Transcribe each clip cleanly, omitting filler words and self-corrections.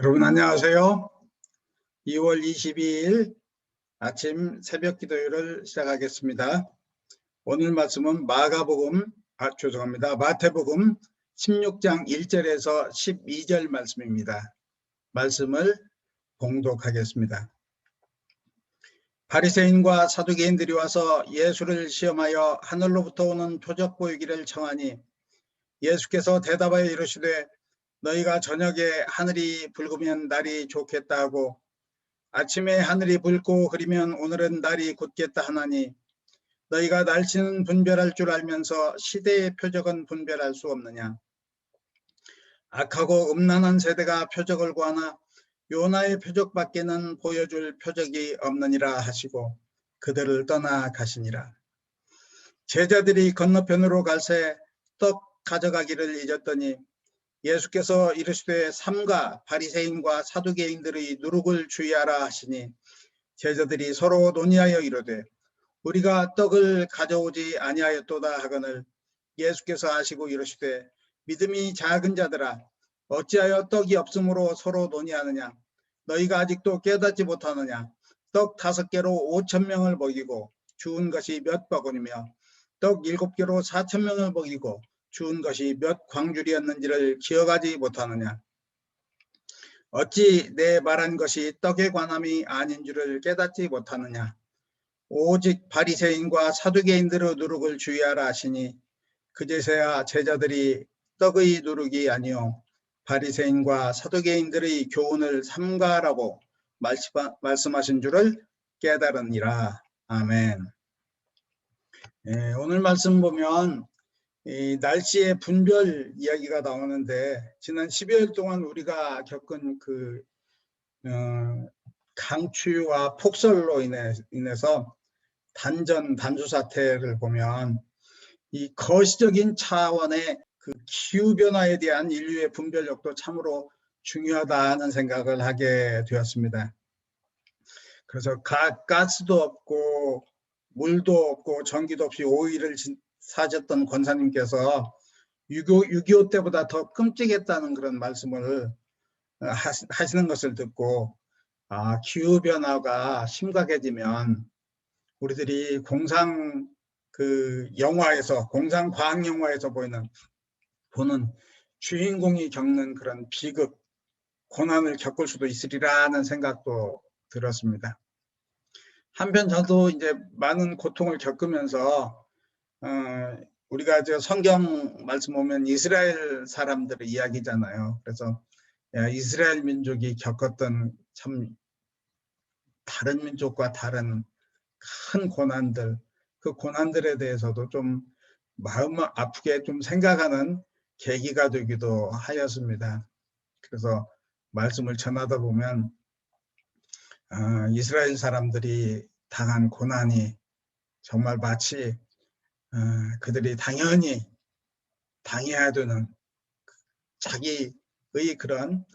여러분 안녕하세요. 2월 22일 아침 새벽 기도회를 시작하겠습니다. 오늘 말씀은 마태복음 16장 1절에서 12절 말씀입니다. 말씀을 봉독하겠습니다. 바리새인과 사두개인들이 와서 예수를 시험하여 하늘로부터 오는 표적 보이기를 청하니 예수께서 대답하여 이르시되 너희가 저녁에 하늘이 붉으면 날이 좋겠다 하고 아침에 하늘이 붉고 흐리면 오늘은 날이 굳겠다 하나니 너희가 날씨는 분별할 줄 알면서 시대의 표적은 분별할 수 없느냐. 악하고 음란한 세대가 표적을 구하나 요나의 표적밖에는 보여줄 표적이 없느니라 하시고 그들을 떠나 가시니라. 제자들이 건너편으로 갈새 떡 가져가기를 잊었더니 예수께서 이르시되 삼가 바리새인과 사두개인들의 누룩을 주의하라 하시니 제자들이 서로 논의하여 이르되 우리가 떡을 가져오지 아니하였도다 하거늘 예수께서 아시고 이르시되 믿음이 작은 자들아 어찌하여 떡이 없으므로 서로 논의하느냐. 너희가 아직도 깨닫지 못하느냐. 떡 5개로 5,000명을 먹이고 주운 것이 몇 바구니며 떡 7개로 4,000명을 먹이고 주운 것이 몇 광줄이었는지를 기억하지 못하느냐. 어찌 내 말한 것이 떡에 관함이 아닌 줄을 깨닫지 못하느냐. 오직 바리새인과 사두개인들의 누룩을 주의하라 하시니 그제서야 제자들이 떡의 누룩이 아니요 바리새인과 사두개인들의 교훈을 삼가라고 말씀하신 줄을 깨달으니라. 아멘. 오늘 말씀 보면 이 날씨의 분별 이야기가 나오는데 지난 12월 동안 우리가 겪은 그 강추위와 폭설로 인해서 단수 사태를 보면 이 거시적인 차원의 그 기후변화에 대한 인류의 분별력도 참으로 중요하다는 생각을 하게 되었습니다. 그래서 가스도 없고 물도 없고 전기도 없이 5일을 사셨던 권사님께서 6.25 때보다 더 끔찍했다는 그런 말씀을 하시는 것을 듣고 기후변화가 심각해지면 우리들이 공상 과학 영화에서 보는 주인공이 겪는 그런 비극, 고난을 겪을 수도 있으리라는 생각도 들었습니다. 한편 저도 이제 많은 고통을 겪으면서 우리가 성경 말씀 보면 이스라엘 사람들의 이야기잖아요. 그래서 이스라엘 민족이 겪었던 참 다른 민족과 다른 큰 고난들, 그 고난들에 대해서도 좀 마음 아프게 좀 생각하는 계기가 되기도 하였습니다. 그래서 말씀을 전하다 보면 이스라엘 사람들이 당한 고난이 정말 마치 그들이 당연히 당해야 되는 자기의 그런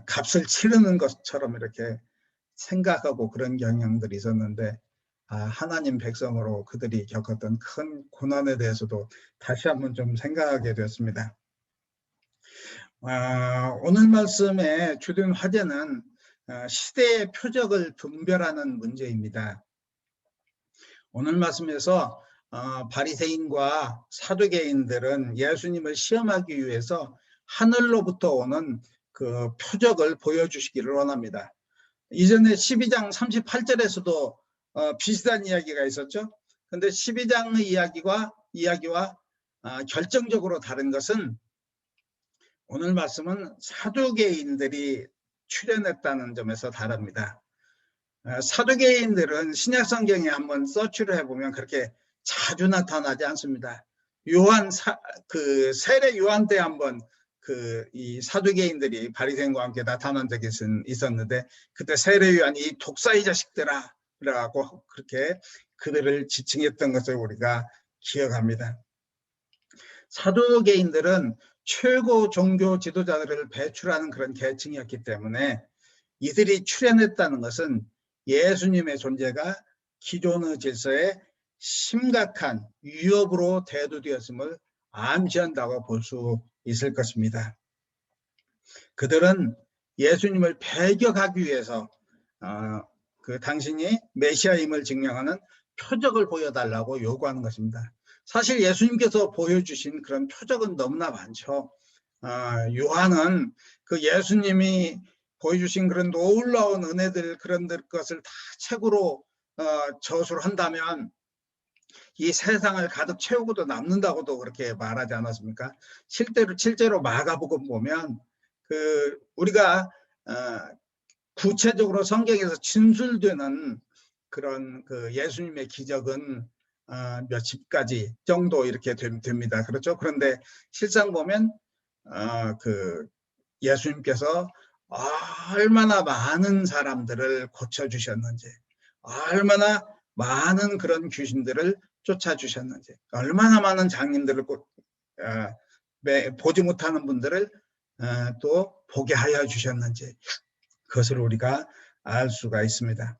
값을 치르는 것처럼 이렇게 생각하고 그런 경향들이 있었는데 하나님 백성으로 그들이 겪었던 큰 고난에 대해서도 다시 한번 좀 생각하게 되었습니다. 오늘 말씀의 주된 화제는 시대의 표적을 분별하는 문제입니다. 오늘 말씀에서 바리새인과 사두개인들은 예수님을 시험하기 위해서 하늘로부터 오는 그 표적을 보여주시기를 원합니다. 이전에 12장 38절에서도 비슷한 이야기가 있었죠. 그런데 12장의 이야기와 결정적으로 다른 것은 오늘 말씀은 사두개인들이 출현했다는 점에서 다릅니다. 사두개인들은 신약 성경에 한번 서치를 해보면 그렇게 자주 나타나지 않습니다. 세례 요한 때 한번 이 사두개인들이 바리새인과 함께 나타난 적이 있었는데 그때 세례 요한이 독사의 자식들아 라고 그렇게 그들을 지칭했던 것을 우리가 기억합니다. 사두개인들은 최고 종교 지도자들을 배출하는 그런 계층이었기 때문에 이들이 출현했다는 것은 예수님의 존재가 기존의 질서에 심각한 위협으로 대두되었음을 암시한다고 볼 수 있을 것입니다. 그들은 예수님을 배격하기 위해서 그 당신이 메시아임을 증명하는 표적을 보여달라고 요구하는 것입니다. 사실 예수님께서 보여주신 그런 표적은 너무나 많죠. 요한은 그 예수님이 보여주신 그런 놀라운 은혜들, 그런 것을 다 책으로 저술을 한다면 이 세상을 가득 채우고도 남는다고도 그렇게 말하지 않았습니까? 실제로 마가복음 보면 우리가 구체적으로 성경에서 진술되는 그런 그 예수님의 기적은 몇십 가지 정도 이렇게 됩니다. 그렇죠? 그런데 실상 보면 그 예수님께서 얼마나 많은 사람들을 고쳐주셨는지, 얼마나 많은 그런 귀신들을 쫓아주셨는지, 얼마나 많은 장님들을 보지 못하는 분들을 또 보게 하여 주셨는지, 그것을 우리가 알 수가 있습니다.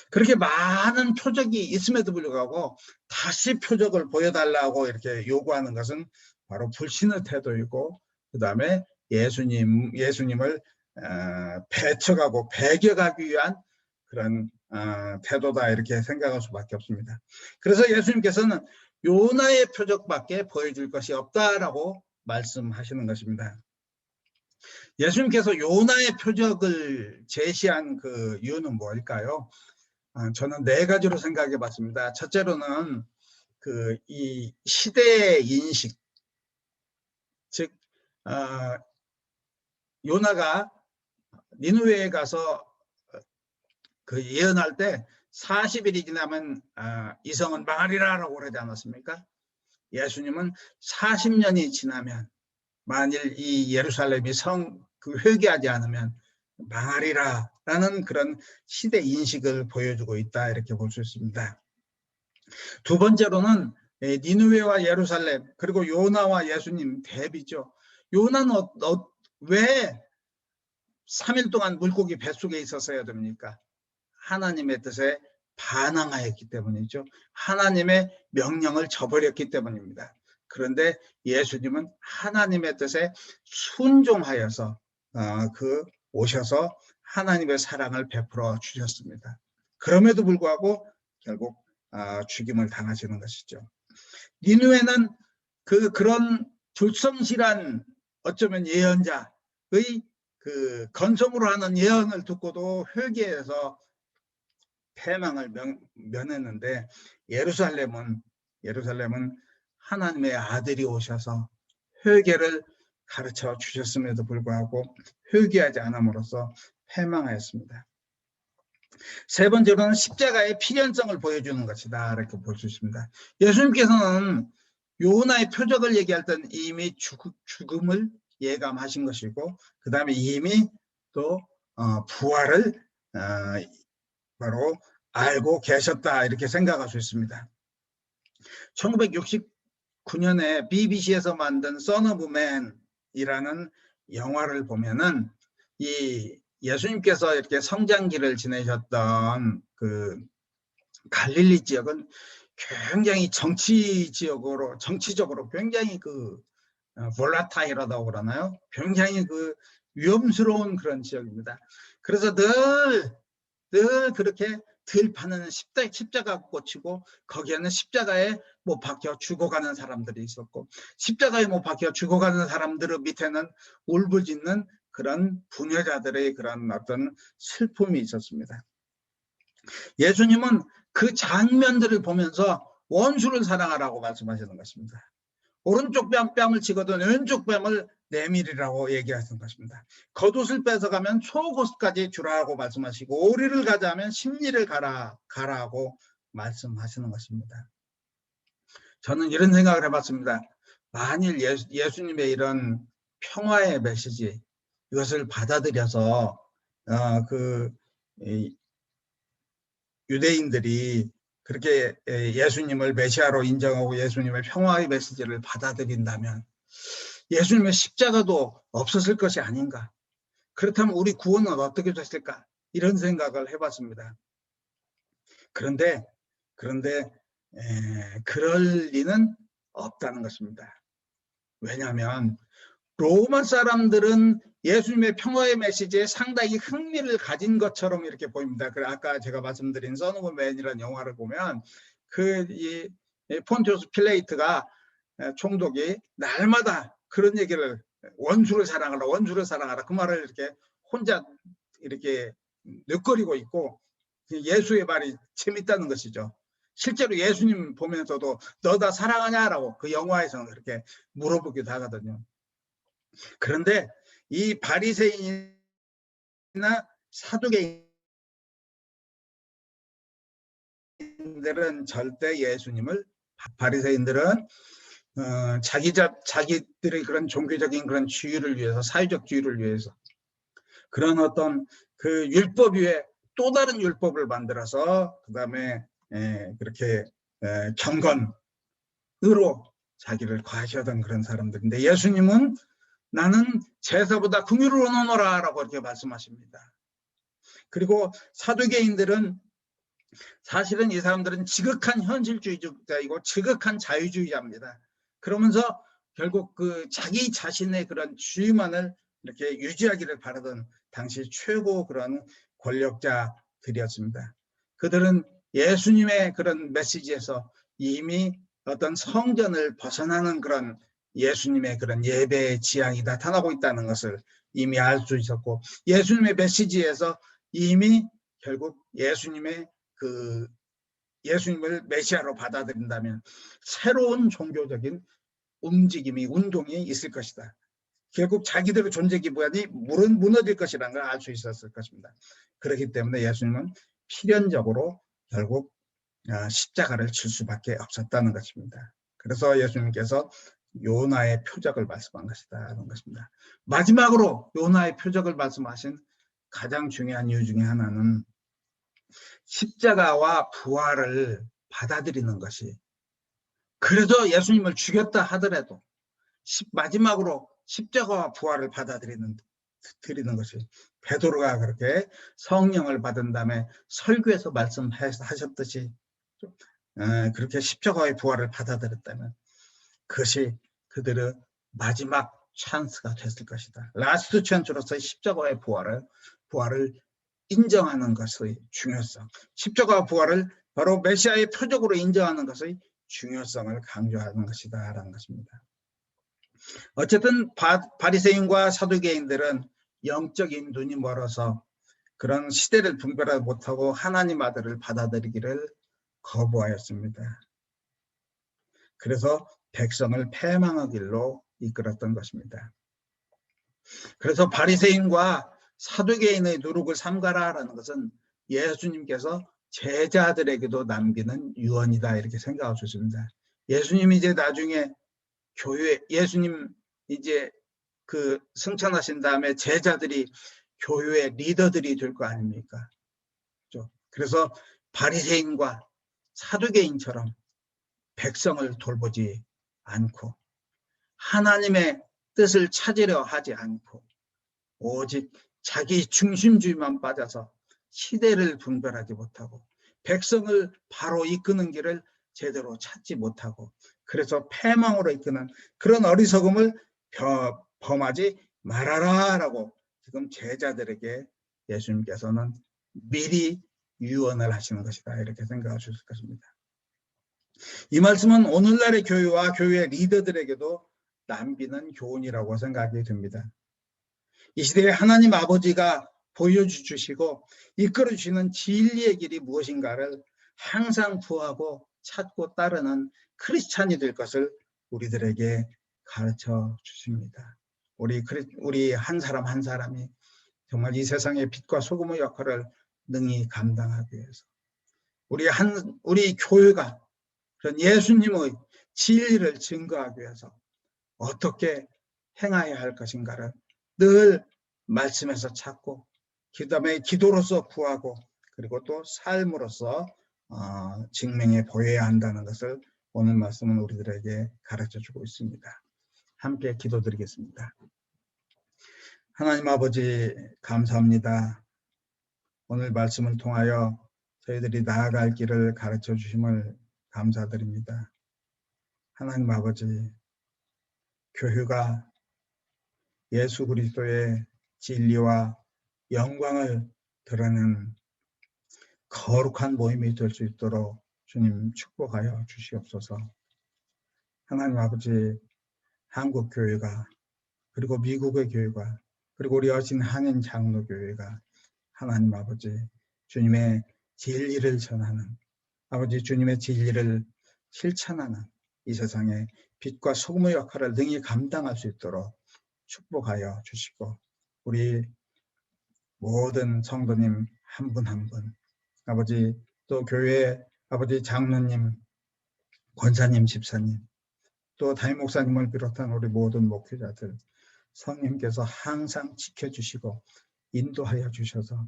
그렇게 많은 표적이 있음에도 불구하고 다시 표적을 보여달라고 이렇게 요구하는 것은 바로 불신의 태도이고, 그 다음에 예수님을 배척하고 배격하기 위한 그런 태도다, 이렇게 생각할 수밖에 없습니다. 그래서 예수님께서는 요나의 표적밖에 보여줄 것이 없다라고 말씀하시는 것입니다. 예수님께서 요나의 표적을 제시한 그 이유는 뭘까요? 저는 네 가지로 생각해 봤습니다. 첫째로는 이 시대의 인식, 즉 요나가 니느웨에 가서 그 예언할 때 40일이 지나면 이성은 망하리라라고 그러지 않았습니까? 예수님은 40년이 지나면 만일 이 예루살렘이 회개하지 않으면 망하리라라는 그런 시대 인식을 보여주고 있다, 이렇게 볼 수 있습니다. 두 번째로는 니느웨와 예루살렘, 그리고 요나와 예수님 대비죠. 요나는 왜 3일 동안 물고기 뱃속에 있었어야 됩니까? 하나님의 뜻에 반항하였기 때문이죠. 하나님의 명령을 저버렸기 때문입니다. 그런데 예수님은 하나님의 뜻에 순종하여서 오셔서 하나님의 사랑을 베풀어 주셨습니다. 그럼에도 불구하고 결국 죽임을 당하시는 것이죠. 니느웨는 그런 불성실한 어쩌면 예언자의 그 건성으로 하는 예언을 듣고도 회개해서 패망을 면했는데, 예루살렘은 하나님의 아들이 오셔서 회개를 가르쳐 주셨음에도 불구하고 회개하지 않음으로써 패망하였습니다. 세 번째로는 십자가의 필연성을 보여주는 것이다, 이렇게 볼 수 있습니다. 예수님께서는 요나의 표적을 얘기할 때는 이미 죽음을 예감하신 것이고, 그 다음에 이미 또 부활을 바로 알고 계셨다, 이렇게 생각할 수 있습니다. 1969년에 BBC에서 만든 Son of Man이라는 영화를 보면은 이 예수님께서 이렇게 성장기를 지내셨던 그 갈릴리 지역은 굉장히 정치적으로 굉장히 볼라타일하다고 그러나요? 굉장히 위험스러운 그런 지역입니다. 그래서 늘 그렇게 들판에는 십자가 꽂히고, 거기에는 십자가에 못 박혀 죽어가는 사람들이 있었고, 십자가에 못 박혀 죽어가는 사람들 밑에는 울부짖는 그런 부녀자들의 그런 어떤 슬픔이 있었습니다. 예수님은 그 장면들을 보면서 원수를 사랑하라고 말씀하시는 것입니다. 오른쪽 뺨을 치거든 왼쪽 뺨을 내밀이라고 얘기하시는 것입니다. 겉옷을 뺏어가면 속옷까지 주라고 말씀하시고, 오리를 가자면 심리를 가라고 말씀하시는 것입니다. 저는 이런 생각을 해봤습니다. 만일 예수님의 이런 평화의 메시지, 이것을 받아들여서 유대인들이 그렇게 예수님을 메시아로 인정하고 예수님의 평화의 메시지를 받아들인다면 예수님의 십자가도 없었을 것이 아닌가. 그렇다면 우리 구원은 어떻게 됐을까? 이런 생각을 해봤습니다. 그런데 그럴 리는 없다는 것입니다. 왜냐하면 로마 사람들은 예수님의 평화의 메시지에 상당히 흥미를 가진 것처럼 이렇게 보입니다. 아까 제가 말씀드린 선 오브 맨이라는 영화를 보면 이 폰티우스 필레이트가 총독이 날마다 그런 얘기를 원수를 사랑하라, 원수를 사랑하라 그 말을 이렇게 혼자 이렇게 느껴리고 있고 예수의 말이 재밌다는 것이죠. 실제로 예수님 보면서도 너 다 사랑하냐라고 그 영화에서는 그렇게 물어보기도 하거든요. 그런데 이 바리새인이나 사두개인들은 절대 예수님을 바리새인들은 자기들의 그런 종교적인 그런 지위를 위해서 사회적 지위를 위해서 그런 어떤 그 율법 위에 또 다른 율법을 만들어서 그다음에 그렇게 경건으로 자기를 과시하던 그런 사람들인데 예수님은 나는 제사보다 긍휼을 원하노라 라고 이렇게 말씀하십니다. 그리고 사두개인들은 사실은 이 사람들은 지극한 현실주의자이고 지극한 자유주의자입니다. 그러면서 결국 그 자기 자신의 그런 주의만을 이렇게 유지하기를 바라던 당시 최고 그런 권력자들이었습니다. 그들은 예수님의 그런 메시지에서 이미 어떤 성전을 벗어나는 그런 예수님의 그런 예배의 지향이 나타나고 있다는 것을 이미 알 수 있었고 예수님의 메시지에서 이미 결국 예수님을 메시아로 받아들인다면 새로운 종교적인 움직임이 운동이 있을 것이다. 결국 자기들의 존재 기반이 무너질 것이라는 걸 알 수 있었을 것입니다. 그렇기 때문에 예수님은 필연적으로 결국 십자가를 칠 수밖에 없었다는 것입니다. 그래서 예수님께서 요나의 표적을 말씀한 것이다라는 것입니다. 마지막으로 요나의 표적을 말씀하신 가장 중요한 이유 중에 하나는 십자가와 부활을 받아들이는 것이 그래도 예수님을 죽였다 하더라도 마지막으로 십자가와 부활을 받아들이는 것이 베드로가 그렇게 성령을 받은 다음에 설교에서 말씀하셨듯이 그렇게 십자가의 부활을 받아들였다면 그것이 그들의 마지막 찬스가 됐을 것이다. 라스트 찬스로서의 십자가의 부활을 인정하는 것의 중요성, 십자가와 부활을 바로 메시아의 표적으로 인정하는 것의 중요성을 강조하는 것이다 라는 것입니다. 어쨌든 바리새인과 사두개인들은 영적인 눈이 멀어서 그런 시대를 분별하지 못하고 하나님 아들을 받아들이기를 거부하였습니다. 그래서 백성을 패망의 길로 이끌었던 것입니다. 그래서 바리새인과 사두개인의 누룩을 삼가라라는 것은 예수님께서 제자들에게도 남기는 유언이다 이렇게 생각할 수 있습니다. 예수님이 이제 나중에 예수님 이제 그 승천하신 다음에 제자들이 교회의 리더들이 될 거 아닙니까? 그래서 바리새인과 사두개인처럼 백성을 돌보지 않고 하나님의 뜻을 찾으려 하지 않고 오직 자기 중심주의만 빠져서 시대를 분별하지 못하고 백성을 바로 이끄는 길을 제대로 찾지 못하고 그래서 패망으로 이끄는 그런 어리석음을 범하지 말아라 라고 지금 제자들에게 예수님께서는 미리 유언을 하시는 것이다 이렇게 생각할 수 있을 것입니다. 이 말씀은 오늘날의 교회와 교회 리더들에게도 남기는 교훈이라고 생각이 듭니다. 이 시대에 하나님 아버지가 보여주시고 이끌어주시는 진리의 길이 무엇인가를 항상 구하고 찾고 따르는 크리스찬이 될 것을 우리들에게 가르쳐 주십니다. 우리 한 사람 한 사람이 정말 이 세상의 빛과 소금의 역할을 능히 감당하기 위해서 우리 교회가 그런 예수님의 진리를 증거하기 위해서 어떻게 행해야 할 것인가를 늘 말씀에서 찾고 그다음에 기도로서 구하고 그리고 또 삶으로서 증명해 보여야 한다는 것을 오늘 말씀은 우리들에게 가르쳐주고 있습니다. 함께 기도드리겠습니다. 하나님 아버지 감사합니다. 오늘 말씀을 통하여 저희들이 나아갈 길을 가르쳐 주심을 감사드립니다. 하나님 아버지 교회가 예수 그리스도의 진리와 영광을 드러내는 거룩한 모임이 될 수 있도록 주님 축복하여 주시옵소서. 하나님 아버지, 한국 교회가, 그리고 미국의 교회가, 그리고 우리 여신 한인 장로교회가 하나님 아버지 주님의 진리를 전하는, 아버지 주님의 진리를 실천하는 이 세상에 빛과 소금의 역할을 능히 감당할 수 있도록 축복하여 주시고, 우리 모든 성도님 한 분 한 분, 아버지 또 교회 아버지 장로님, 권사님, 집사님, 또 담임 목사님을 비롯한 우리 모든 목회자들 성령께서 항상 지켜주시고 인도하여 주셔서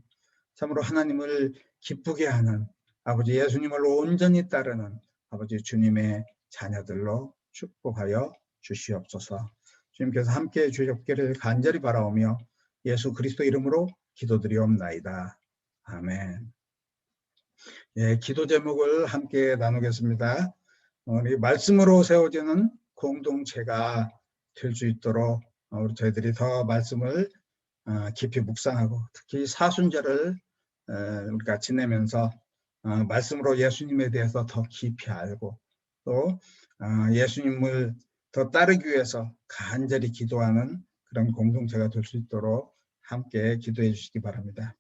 참으로 하나님을 기쁘게 하는, 아버지 예수님을 온전히 따르는 아버지 주님의 자녀들로 축복하여 주시옵소서. 주님께서 함께해 주셨기를 간절히 바라오며 예수 그리스도 이름으로 기도드리옵나이다. 아멘. 예, 기도 제목을 함께 나누겠습니다. 우리 말씀으로 세워지는 공동체가 될 수 있도록 우리 저희들이 더 말씀을 깊이 묵상하고, 특히 사순절을 우리가 지내면서 말씀으로 예수님에 대해서 더 깊이 알고, 또 예수님을 더 따르기 위해서 간절히 기도하는 그런 공동체가 될 수 있도록 함께 기도해 주시기 바랍니다.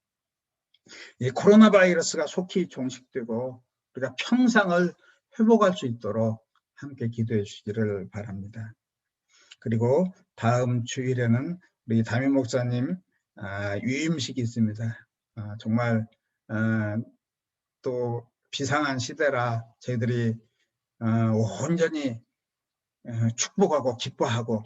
이 코로나 바이러스가 속히 종식되고 우리가 평상을 회복할 수 있도록 함께 기도해 주시기를 바랍니다. 그리고 다음 주일에는 우리 담임 목사님 위임식이 있습니다. 정말 또 비상한 시대라 저희들이 온전히 축복하고 기뻐하고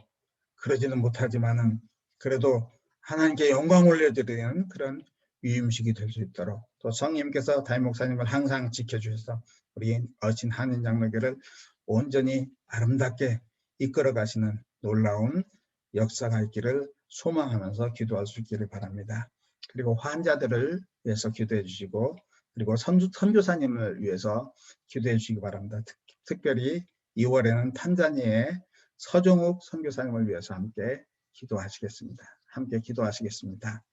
그러지는 못하지만은 그래도 하나님께 영광 올려드리는 그런 위임식이 될 수 있도록, 또 성령님께서 담임 목사님을 항상 지켜주셔서 우리 어신 한인 장로교를 온전히 아름답게 이끌어 가시는 놀라운 역사가 있기를 소망하면서 기도할 수 있기를 바랍니다. 그리고 환자들을 위해서 기도해 주시고, 그리고 선교사님을 위해서 기도해 주시기 바랍니다. 특별히 2월에는 탄자니아의 서종욱 선교사님을 위해서 함께 기도하시겠습니다. 함께 기도하시겠습니다.